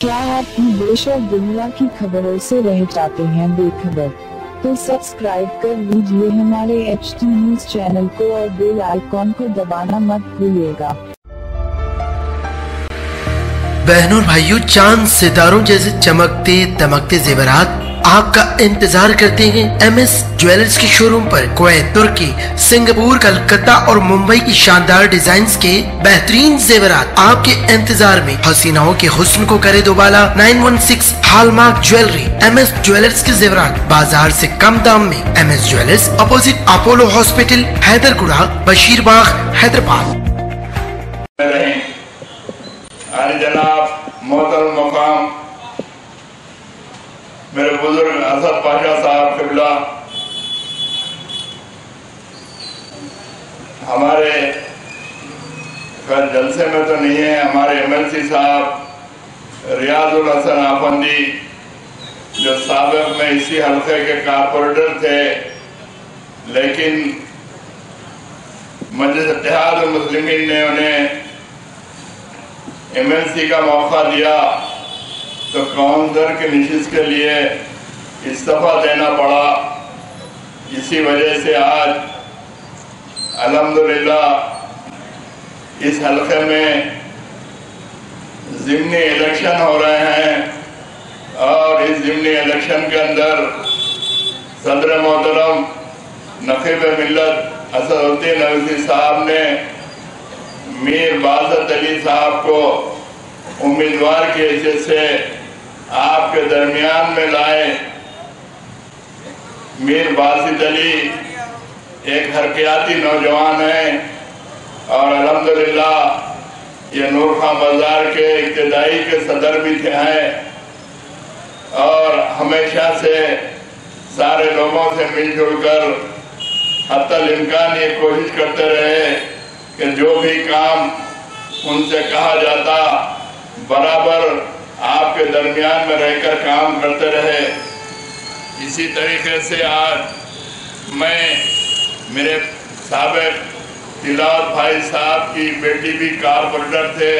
क्या आप भी देश और दुनिया की खबरों से रह जाते हैं बेखबर? तो सब्सक्राइब कर लीजिए हमारे HT न्यूज चैनल को और बेल आइकॉन को दबाना मत भूलिएगा। बहनों और भाइयों, चांद सितारों जैसे चमकते दमकते जेवरात आपका इंतजार करते हैं MS ज्वेलर्स के शोरूम पर। कुवैत, तुर्की, सिंगापुर, कलकत्ता और मुंबई की शानदार डिजाइन्स के बेहतरीन जेवरात आपके इंतजार में। हसीनाओं के हुस्न को करे दोबाला। 916 हॉलमार्क ज्वेलरी। MS ज्वेलर्स के जेवरात बाजार से कम दाम में। MS jewellers, opposite Apollo hospital, Hyderguda, Basheerbagh, Hyderabad. जनाब मोहतरम मकाम मेरे बुजुर्ग असद पाशा साहब किबला, हमारे जलसे में तो नहीं है, हमारे MLC साहब रियाजुल हसन आफंदी जो साबिक में इसी हल्के के कारपोरेटर थे, लेकिन मजलिस इत्तेहाद मुस्लिमीन ने उन्हें MLC का मौका दिया तो काउंसलर की नशिस्त के लिए इस्तीफा देना पड़ा। इसी वजह से आज अल्हम्दुलिल्लाह इस हल्के में ज़िमनी इलेक्शन हो रहे हैं और इस ज़िमनी इलेक्शन के अंदर सदर मोहतरम नक़ीब मिल्लत असदुद्दीन अवैसी साहब ने मीर बाज़त अली साहब को उम्मीदवार के हैसियत से आपके दरमियान में लाए। मीर बाज़त अली एक हरकयाती नौजवान है और अल्हम्दुलिल्लाह ये नूर खां बाजार के इब्तिदाई के सदर भी थे हैं और हमेशा से सारे लोगों से मिलजुल कर हत्तल इम्कान ये कोशिश करते रहे कि जो भी काम उनसे कहा जाता बराबर आपके दरमियान में रहकर काम करते रहे। इसी तरीके से आज मैं मेरे साबिक तिलावत भाई साहब की बेटी भी कारपोरेटर थे।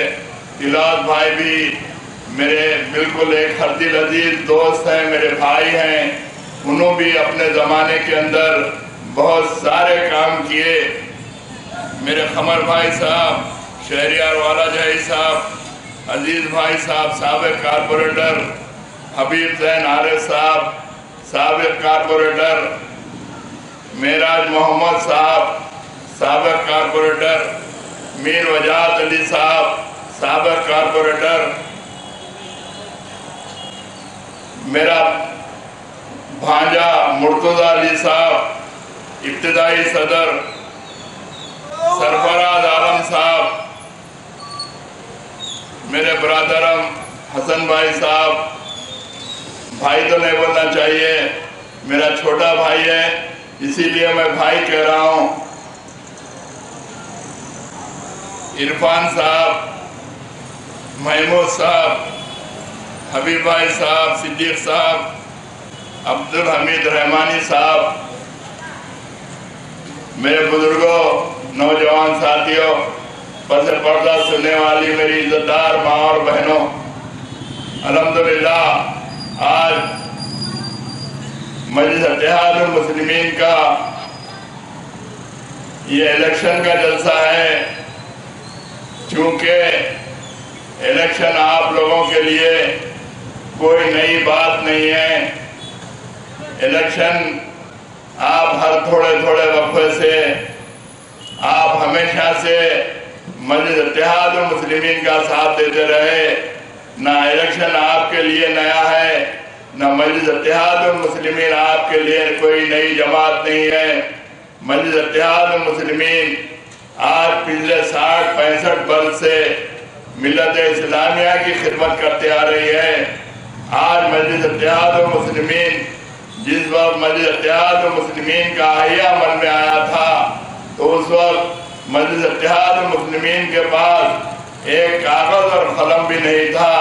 तिलावत भाई भी मेरे बिल्कुल एक हरदिल अजीज दोस्त हैं, मेरे भाई हैं। उन्होंने भी अपने ज़माने के अंदर बहुत सारे काम किए। मेरे खमर भाई साहब, शहरियार वाला जही साहब, अजीज भाई साहब साबिक कारपोरेटर, हबीब जैन आरिफ साहब साबिक कारपोरेटर, मेराज मोहम्मद साहब साबिक कारपोरेटर, मीर वजात अली साहब साबिक कारपोरेटर, मेरा भांजा मुर्तजा अली साहब इब्तिदाई सदर, सरफराज आलम साहब, मेरे ब्रादरम हसन भाई साहब, भाई तो नहीं बोलना चाहिए, मेरा छोटा भाई है इसीलिए मैं भाई कह रहा हूँ, इरफान साहब, महमूद साहब, हबीब भाई साहब, सिद्दीक साहब, अब्दुल हमीद रहमानी साहब, मेरे बुजुर्गों, नौजवान साथियों, पसे पर्दा सुनने वाली मेरी इज्जतदार माँ और बहनों, अल्हम्दुलिल्लाह आज मजलिस इत्तेहाद मुस्लिमीन का ये इलेक्शन का जलसा है। चूँकि इलेक्शन आप लोगों के लिए कोई नई बात नहीं है, इलेक्शन आप हर थोड़े थोड़े वक्फे से आप हमेशा से मजलिस इत्तेहाद मुस्लिमीन का साथ देते रहे। ना इलेक्शन आपके लिए नया है, ना मजलिस इत्तेहाद मुस्लिमीन आपके लिए कोई नई जमात नहीं है। मजलिस इत्तेहाद मुस्लिमीन आज पिछले 60-65 वर्ष से मिल्लत इस्लामिया की खिदमत करते आ रही है। आज मजलिस इत्तेहाद मुस्लिमीन, जिस वक्त मजलिस इत्तेहाद मुस्लिमीन का आहिया अमल में आया था तो उस वक्त मजलिस इत्तेहाद मुस्लिमीन के पास एक कागज और कलम भी नहीं था,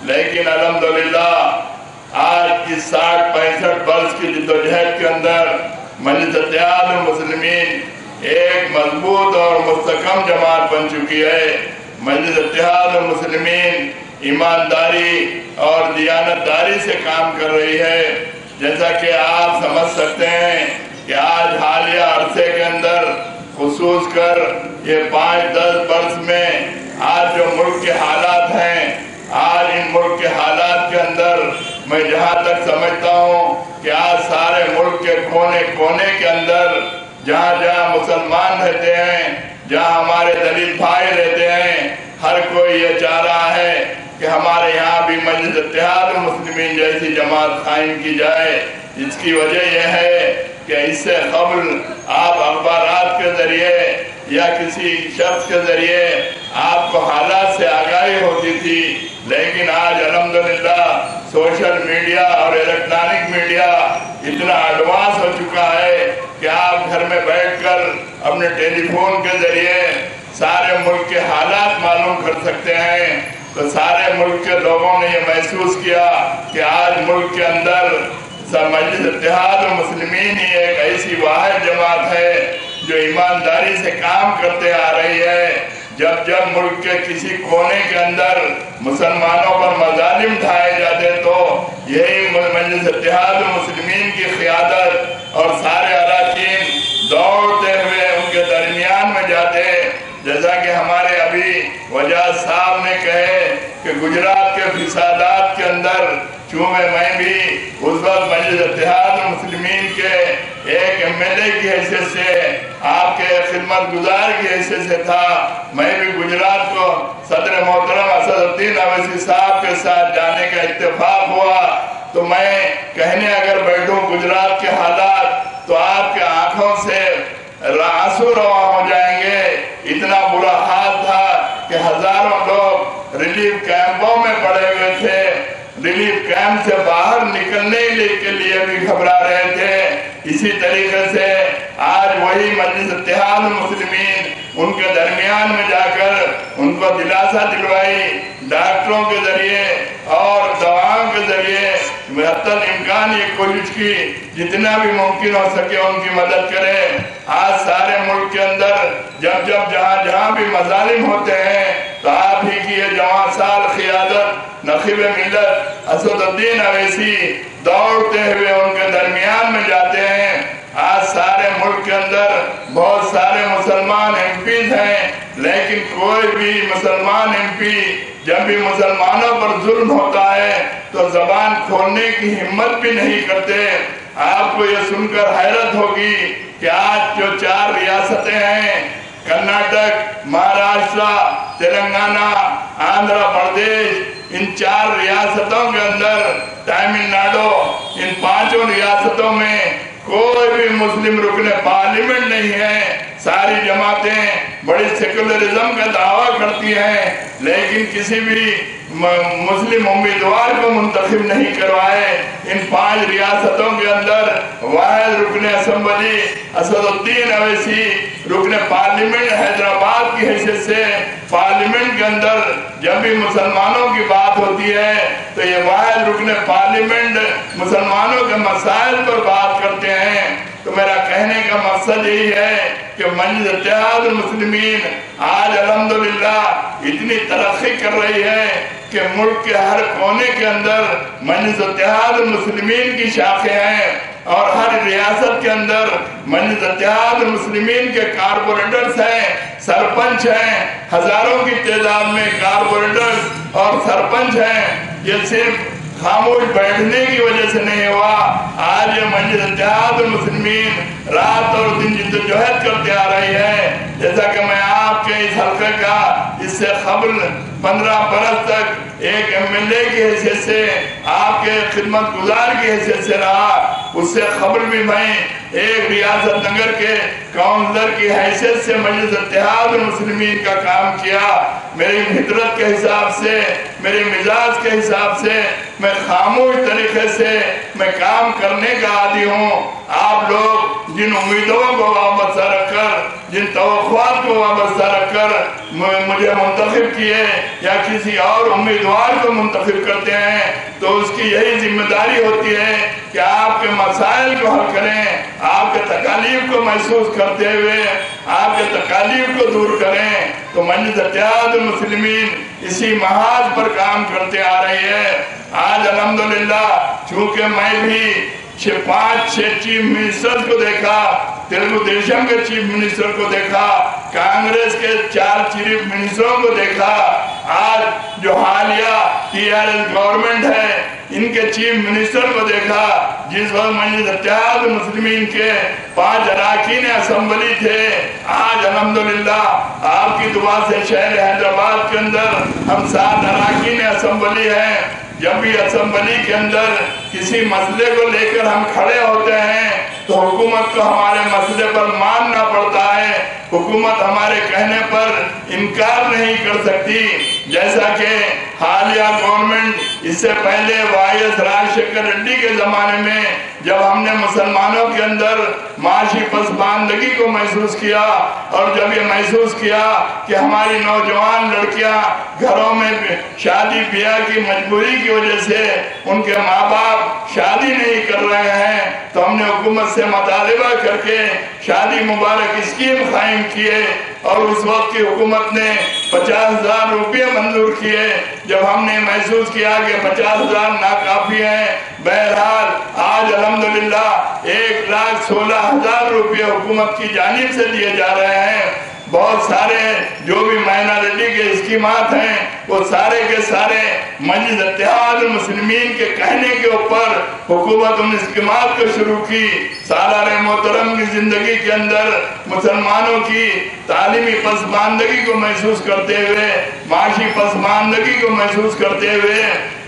लेकिन अल्हम्दुलिल्लाह आज इस 60-65 वर्ष की जिद्दोजहद के अंदर मजलिस इत्तेहाद मुस्लिमीन एक मजबूत और मुस्तकम जमात बन चुकी है। मजलिस इत्तेहाद मुस्लिमीन ईमानदारी और दियानतदारी से काम कर रही है। जैसा कि आप समझ सकते हैं कि आज हालिया अरसे के अंदर खुसूस कर ये 5-10 वर्ष में आज जो मुल्क के हालात हैं, आज इन मुल्क के हालात के अंदर मैं जहाँ तक समझता हूँ कि आज सारे मुल्क के कोने कोने के अंदर जहाँ जहाँ मुसलमान रहते हैं, जहाँ हमारे दलित भाई रहते हैं, हर कोई ये चाह रहा है कि हमारे यहाँ भी मजलिस इत्तेहाद मुस्लिमीन जैसी जमात कायम की जाए। इसकी वजह यह है कि इससे कबल आप अखबारात के जरिए या किसी शख्स के जरिए आपको हालात से आगाही होती थी, लेकिन आज अल्हम्दुलिल्लाह सोशल मीडिया और इलेक्ट्रॉनिक मीडिया इतना एडवांस हो चुका है कि आप घर में बैठकर अपने टेलीफोन के जरिए सारे मुल्क के हालात मालूम कर सकते हैं। तो सारे मुल्क के लोगों ने ये महसूस किया कि आज मुल्क के अंदर मजलिस इत्तेहाद मुस्लिमीन ही एक ऐसी वाहिद जमात है जो ईमानदारी से काम करते आ रही है। जब जब मुल्क के किसी कोने के अंदर मुसलमानों पर मजालिम ढाए जाते तो यही मजलिस इत्तेहाद मुस्लिमीन की क़ियादत और सारे अरकान दौड़ते हुए उनके दरमियान में जाते। जैसा कि हमारे अभी वजाद साहब ने कहे कि गुजरात के फिसादात के अंदर चूँकि मैं भी उस वक्त मजलिस इत्तेहाद मुस्लिमीन के एक एमएलए की हैसियत से, आपके खिदमत गुजार की हैसियत से था, मैं भी गुजरात को सदर मोहतरम असदुद्दीन अवैसी साहब के साथ जाने का इत्तेफाक हुआ। तो मैं कहने अगर बैठूं गुजरात के हालात तो आपके आंखों से आंसू रवा हो जाएंगे। इतना बुरा हाल था कि हजारों लोग रिलीफ कैंपों में पड़े हुए थे, रिलीफ कैंप से बाहर निकलने के लिए भी घबरा रहे थे। इसी तरीके से आज वही मजलिस इत्तेहाद मुस्लिमीन उनके दरमियान में जाकर उनको दिलासा दिलवाई, डॉक्टरों के जरिए और दवाओं के जरिए बेहतर इम्कान ये कोशिश की जितना भी मुमकिन हो सके उनकी मदद करें। आज सारे मुल्क के अंदर जब जब जहाँ जहाँ भी मजालिम होते हैं तो आप ही की ये जवान साल क़ियादत नक़ीब मिल्लत असदुद्दीन अवैसी दौड़ते हुए उनके दरमियान में जाते हैं। आज सारे मुल्क के अंदर बहुत सारे मुसलमान एमपीज हैं, लेकिन कोई भी मुसलमान एमपी जब भी मुसलमानों पर जुल्म होता है तो जबान खोलने की हिम्मत भी नहीं करते। आपको ये सुनकर हैरत होगी कि आज जो 4 रियासतें हैं, कर्नाटक, महाराष्ट्र, तेलंगाना, आंध्र प्रदेश, इन 4 रियासतों के अंदर तमिलनाडु, इन 5 रियासतों में कोई भी मुस्लिम रुकने पार्लियामेंट नहीं है। सारी जमातें बड़ी सेकुलरिज्म का दावा करती हैं, लेकिन किसी भी मुस्लिम उम्मीदवार को मुंतखब नहीं करवाए। इन 5 रियासतों के अंदर वाहिद रुकने असम्बली असदुद्दीन अवैसी रुकने पार्लियामेंट हैदराबाद की हैसियत से पार्लियामेंट के अंदर जब भी मुसलमानों की बात होती है तो ये वाहिद रुकने पार्लियामेंट मुसलमानों के मसाइल पर बात करते हैं। तो मेरा कहने का मकसद यही है कि मजलिस इत्तेहाद मुस्लिमीन आज अल्हम्दुलिल्लाह इतनी तरक्की कर रही है कि मुल्क के हर कोने के अंदर मजलिस इत्तेहाद मुस्लिमीन की शाखें हैं और हर रियासत के अंदर मजलिस इत्तेहाद मुस्लिमीन के कारपोरेटर्स हैं, सरपंच हैं, हजारों की तादाद में कारपोरेटर्स और सरपंच हैं। ये सिर्फ खामोश बैठने की वजह से नहीं हुआ। आज ये मजलिस इत्तेहाद मुस्लिमीन रात और दिन जिद्दोजहद करते आ रही है। जैसा कि मैं आपके इस हल्के का इससे कबल 15 बरस तक एक एमएलए की हैसियत से, आपके खिदमत गुजार की हैसियत से रहा, उससे कबल भी मैं एक रियासत नगर के काउंसलर की हैसियत से मजलिस इत्तेहाद मुस्लिमीन का काम किया। मेरी फितरत के हिसाब से, मेरे मिजाज के हिसाब से मैं खामोश तरीके से मैं काम करने का आदी हूँ। आप लोग जिन उम्मीदों को वाबस्ता रखकर, जिन तवक्कुआत को वाबस्ता रखकर मुझे मुंतखब किए या किसी और उम्मीदवार को मुंतखब करते हैं तो उसकी यही जिम्मेदारी होती है कि आपके मसाइल को हल करें, आपके तकालीफ को महसूस करते हुए आपके तकालीफ को दूर करें। तो मजलिस इत्तेहाद मुस्लिमीन इसी महाज पर काम करते आ रही है। आज अल्हम्दुलिल्लाह चूंकि मैं भी 5-6 चीफ मिनिस्टर्स को देखा, तेलुगु देशम के चीफ मिनिस्टर को देखा, कांग्रेस के 4 चीफ मिनिस्टरों को देखा, आज जो हालिया TRS गवर्नमेंट है इनके चीफ मिनिस्टर को देखा। जिस वक्त मजलिस इत्तेहाद मुस्लिमीन के 5 अरकान असेंबली थे, आज अल्हम्दुलिल्लाह आपकी दुआ से शहर हैदराबाद के अंदर हम 7 अरकान असेंबली हैं। जब भी असेंबली के अंदर किसी मसले को लेकर हम खड़े होते हैं तो हुकूमत को हमारे मसले पर मानना पड़ता है, हुकूमत हमारे कहने पर इनकार नहीं कर सकती। जैसा कि हालिया गवर्नमेंट इससे पहले YS राजशेखर रेड्डी के ज़माने में जब हमने मुसलमानों के अंदर माशी पसमानदगी को महसूस किया और जब ये महसूस किया कि हमारी नौजवान लड़कियां घरों में शादी ब्याह की मजबूरी की वजह से उनके माँ बाप शादी नहीं कर रहे हैं, तो हमने हुकूमत से मुतालिबा करके शादी मुबारक स्कीम कायम किए और उस वक्त की हुकूमत ने 50,000 रुपये मंजूर किए। जब हमने महसूस किया कि 50,000 नाकाफी हैं, बहरहाल आज अल्हम्दुलिल्लाह 1,16,000 रुपये हुकूमत की जानिब से दिए जा रहे हैं। बहुत सारे जो भी माइनॉरिटी के स्कीमात हैं वो सारे के सारे मजलिस इत्तेहाद मुस्लिमीन के कहने के ऊपर हुकूमत उन स्कीमात को शुरू की। सालार मोहतरम की जिंदगी के अंदर मुसलमानों की तालीमी पसमानदगी को महसूस करते हुए, माशी पसमानदगी को महसूस करते हुए,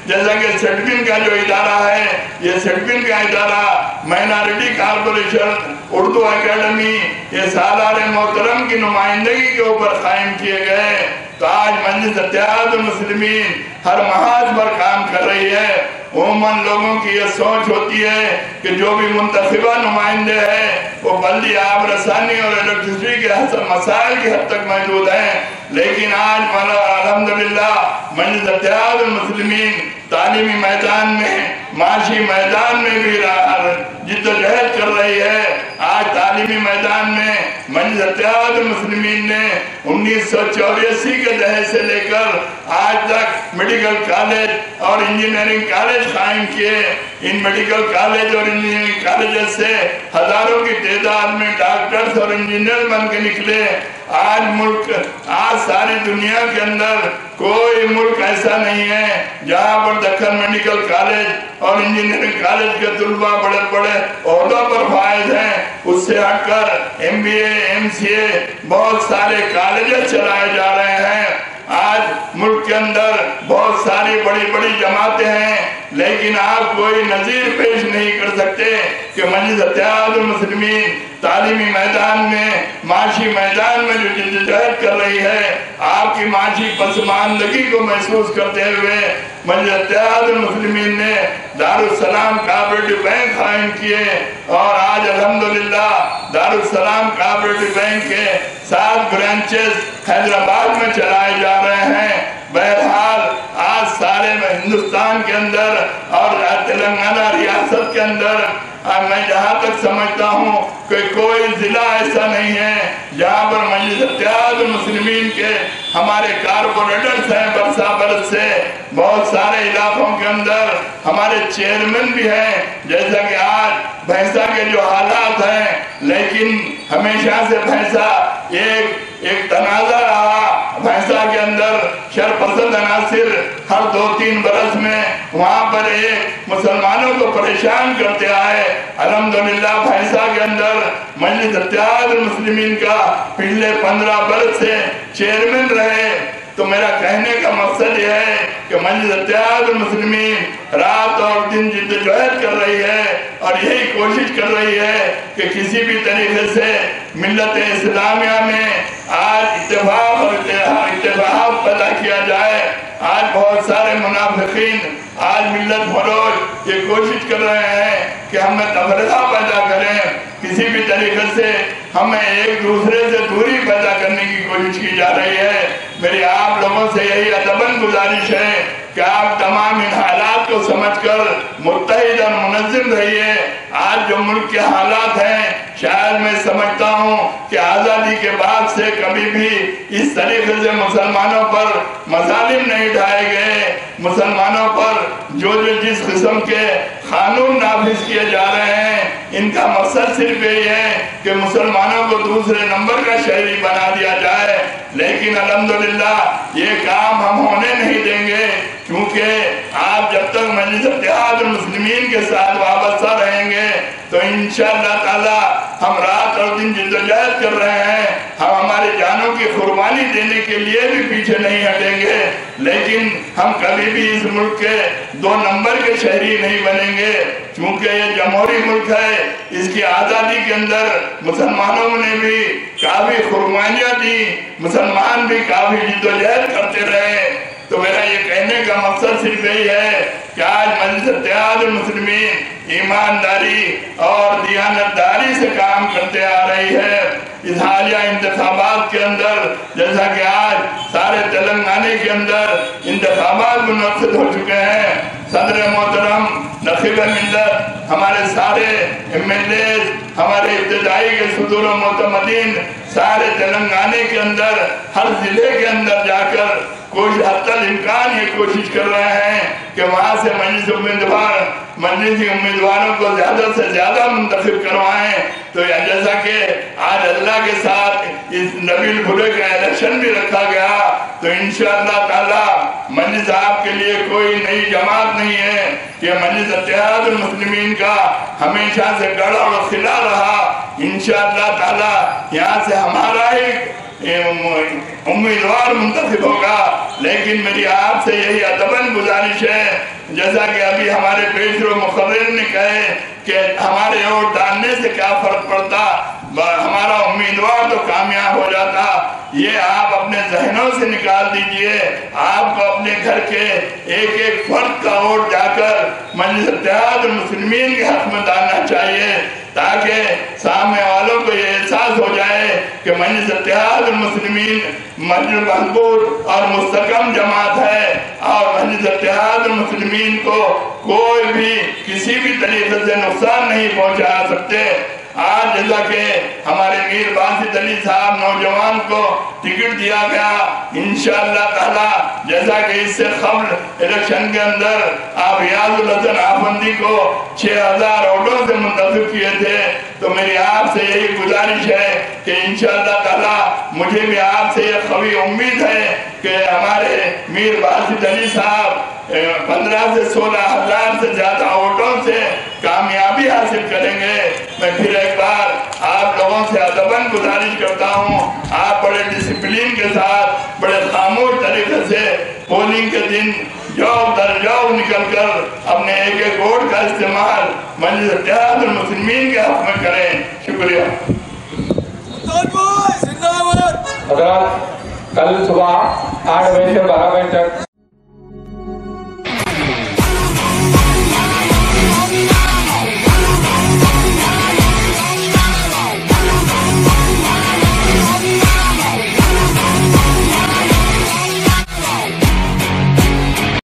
जैसा कि सेटबिन का जो इदारा है, ये सेटबिन का इदारा, माइनॉरिटी कॉर्पोरेशन, उर्दू एकेडमी, ये सालार मोहतरम की नुमाइंदगी के ऊपर कायम किए गए। तो आज मजलिस इत्तेहाद मुस्लिमीन हर महाज पर काम कर रही है। उमूमन लोगों की ये सोच होती है कि जो भी मुंतखबा नुमाइंदे हैं वो बल्दी आब रसानी और इलेक्ट्रिसिटी के मसाइल की हद तक मौजूद हैं, लेकिन आज अल्हम्दुलिल्लाह मजलिस इत्तेहाद मुस्लिमीन तालीमी मैदान में, माशी मैदान में भी जिद्दोजहद कर रही है। आज तालीमी मैदान में मजलिस इत्तेहाद मुस्लिमीन ने 1984 के दहर से लेकर आज तक मेडिकल कॉलेज और इंजीनियरिंग कॉलेज कायम किए। इन मेडिकल कॉलेज और इंजीनियरिंग कॉलेज से हजारों की तादाद में डॉक्टर्स और इंजीनियर बन के निकले। आज सारी दुनिया के अंदर कोई मुल्क ऐसा नहीं है जहाँ पर दक्कन मेडिकल कॉलेज और इंजीनियरिंग कॉलेज के तलबा बड़े बड़े ओहदों पर फायद हैं। उससे हटकर MBA MCA बहुत सारे कॉलेज चलाए जा रहे हैं। आज मुल्क के अंदर बहुत सारी बड़ी बड़ी जमातें हैं, लेकिन आप कोई नजीर पेश नहीं कर सकते कि मजलिस इत्तेहाद मुस्लिमीन तालीमी मैदान में, माशी मैदान में जो जिद्दोजहद कर रही है, आपकी माशी पसमानदगी को महसूस करते हुए मजलिस इत्तेहाद मुस्लिमीन ने दारुस्सलाम कोऑपरेटिव बैंक कायम किए और आज अल्हम्दुलिल्लाह दारुस्सलाम कोऑपरेटिव बैंक के 7 ब्रांचेस हैदराबाद में चलाए जा रहे हैं। बहरहाल आज सारे हिंदुस्तान के अंदर और तेलंगाना रियासत के अंदर मैं जहाँ तक समझता हूँ कि कोई जिला ऐसा नहीं है जहाँ पर मजलिस इत्तेहाद मुस्लिमीन के हमारे कारपोरेटर्स हैं बरसा बरस से। बहुत सारे इलाकों के अंदर हमारे चेयरमैन भी हैं, जैसा कि आज भैंसा के जो हालात हैं, लेकिन हमेशा से भैंसा एक तनाज़ा रहा। भैंसा के अंदर शरपसंद अनासिर हर 2-3 बरस में वहाँ पर एक मुसलमानों को परेशान करते आए। अल्हम्दुलिल्लाह भैंसा के अंदर मजलिस इत्तेहाद मुस्लिमीन का पिछले 15 बरस से चेयरमैन रहे। तो मेरा कहने का मकसद यह है कि मजलिस इत्तेहाद मुस्लिमीन रात और दिन जिद्दोजहद कर रही है और यही कोशिश कर रही है कि किसी भी तरीके से मिल्लत इस्लामिया में आज इत्तेफाक और इत्तेफाक पैदा किया जाए। आज बहुत सारे मुनाफिकीन आज मिल्लत फरोज ये कोशिश कर रहे हैं कि हमें तफरीका पैदा करें, किसी भी तरीके से हमें एक दूसरे से दूरी पैदा करने की कोशिश की जा रही है। मेरी आप लोगों से यही अदबन गुजारिश है कि आप तमाम इन हालात को समझ कर मुत्तहिद और मुनज़्ज़म रहिए। आज जो मुल्क के हालात हैं, शायद मैं समझता हूँ कि आज़ादी के बाद से कभी भी इस तरीके से मुसलमानों पर मज़ालिम नहीं ढाए गए। मुसलमानों पर जो जिस किस्म के कानून नाफिज किए जा रहे हैं, इनका मकसद सिर्फ यही है कि मुसलमानों को दूसरे नंबर का शहरी बना दिया जाए। लेकिन अल्हम्दुलिल्लाह ये काम हम होने नहीं देंगे, क्योंकि आप जब तक मजलिस इत्तेहाद मुस्लिमीन के साथ वाबस्ता रहेंगे तो इंशाअल्लाह ताला हम रात और दिन जिद्दोजहद कर रहे हैं। हम हमारे जानों की कुर्बानी देने के लिए भी पीछे नहीं हटेंगे, लेकिन हम कभी भी इस मुल्क के 2 नंबर के शहरी नहीं बनेंगे, क्योंकि ये जमहूरी मुल्क है। इसकी आज़ादी के अंदर मुसलमानों ने भी काफ़ी कुर्बानियाँ दी, मुसलमान भी काफ़ी जिद्दोजहद करते रहे। तो मेरा ये कहने का मकसद सिर्फ यही है कि आज मजलिस इत्तेहाद मुस्लिमीन ईमानदारी और दियानतदारी से काम करते आ रही है। इस हालिया इंतखाबात के अंदर, जैसा कि आज सारे तेलंगाना के अंदर इंतखाबात मुनक़्क़िद हो चुके हैं, सदर मोहतरम नखीब मिल्लत, हमारे सारे MLA, हमारे इब्तिदाई के सदूर व मोतमदीन सारे तेलंगाना के अंदर हर जिले के अंदर जाकर कुछ हद तक इम्कान ये कोशिश कर रहे हैं कि वहाँ से मजलिसी उम्मीदवारों को ज़्यादा से ज़्यादा मुंतखब करवाएं। तो जैसा कि आज अल्लाह के साथ इस नबील भुले का इलेक्शन भी रखा गया, तो इंशाअल्लाह ताला मजलिस आपके लिए कोई नई जमात नहीं है। ये मजलिस इत्तेहाद मुस्लिमीन का हमेशा से गढ़ और खिला रहा। इंशाअल्लाह ताला यहाँ से हमारा ही उम्मीदवार मुंतखब होगा। लेकिन मेरी आपसे यही अदबन गुजारिश है, जैसा कि अभी हमारे पेशरो मुखर्रिर ने कहे कि हमारे वोट डालने से क्या फर्क पड़ता, हमारा उम्मीदवार तो कामयाब हो जाता। ये आप अपने जहनों से निकाल दीजिए। आपको अपने घर के एक एक फर्द का वोट जाकर मजलिस इत्तेहाद मुस्लिमीन के हक में डालना चाहिए, ताकि सामने वालों को ये एहसास हो जाए कि मजलिस इत्तेहाद मुस्लिमीन मजबूत और मुस्तकम जमात है और मजलिस इत्तेहाद मुस्लिमीन को कोई भी किसी भी तरीके से नुकसान नहीं पहुंचा सकते। आज जैसा कि हमारे मीर बासित अली साहब नौजवान को टिकट दिया गया, इंशाअल्लाह ताला जैसा कि इससे कबल इलेक्शन के अंदर आप रियाजुल हसन आफंदी को 6000 वोटों से मुंतखब किए थे, तो मेरी आपसे यही गुजारिश है कि इंशाअल्लाह ताला मुझे भी आपसे ये कवी उम्मीद है कि हमारे मीर बासित अली साहब 15 से 16 हजार से ज्यादा वोटों से कामयाबी हासिल करेंगे। मैं फिर एक बार आप लोगों से अदबन गुजारिश करता हूँ, आप बड़े डिसिप्लिन के साथ बड़े खामोश तरीके से पोलिंग के दिन जाओ दर जाओ निकल कर अपने एक एक वोट का इस्तेमाल मजलिस इत्तेहाद मुस्लिमीन के हक में करें। शुक्रिया। कल सुबह 8 बजे से 12 बजे तक